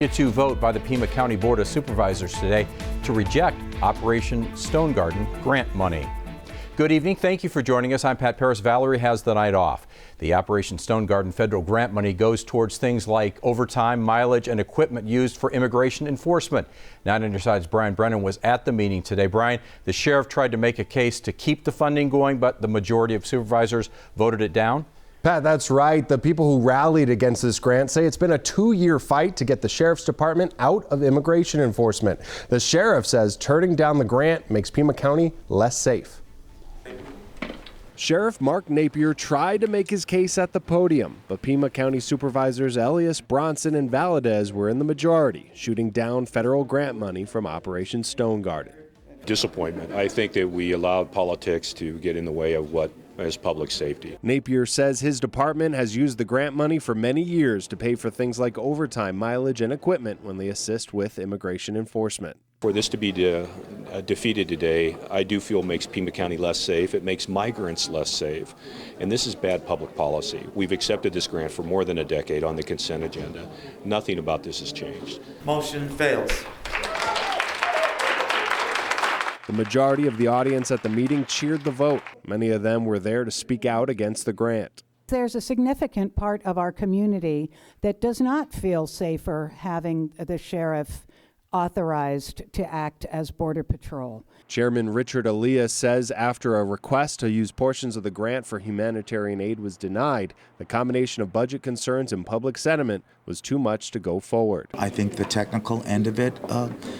To vote by the Pima County Board of Supervisors today to reject Operation Stonegarden grant money. Good evening. Thank you for joining us. I'm Pat Paris. Valerie has the night off. The Operation Stonegarden federal grant money goes towards things like overtime, mileage, and equipment used for immigration enforcement. 9 on your side's Brian Brennan was at the meeting today. Brian, the sheriff tried to make a case to keep the funding going, but the majority of supervisors voted it down. Pat, that's right. The people who rallied against this grant say it's been a 2-year fight to get the sheriff's department out of immigration enforcement. The sheriff says turning down the grant makes Pima County less safe. Sheriff Mark Napier tried to make his case at the podium, but Pima County Supervisors Elias, Bronson, and Valadez were in the majority, shooting down federal grant money from Operation Stonegarden. Disappointment. I think that we allowed politics to get in the way of what is public safety. Napier says his department has used the grant money for many years to pay for things like overtime, mileage, and equipment when they assist with immigration enforcement. For this to be defeated today, I do feel makes Pima County less safe. It makes migrants less safe. And this is bad public policy. We've accepted this grant for more than a decade on the consent agenda. Nothing about this has changed. Motion fails. The majority of the audience at the meeting cheered the vote. Many of them were there to speak out against the grant. There's a significant part of our community that does not feel safer having the sheriff authorized to act as Border Patrol. Chairman Richard Elias says after a request to use portions of the grant for humanitarian aid was denied, the combination of budget concerns and public sentiment was too much to go forward. I think the technical end of it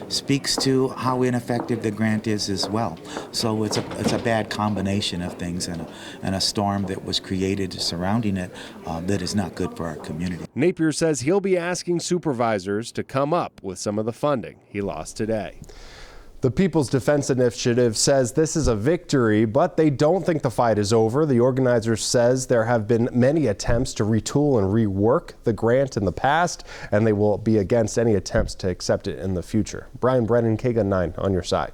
speaks to how ineffective the grant is as well. So it's a bad combination of things and a storm that was created surrounding it that is not good for our community. Napier says he'll be asking supervisors to come up with some of the funding he lost today. The People's Defense Initiative says this is a victory, but they don't think the fight is over. The organizers says there have been many attempts to retool and rework the grant in the past, and they will be against any attempts to accept it in the future. Brian Brennan, KGUN 9 on your side.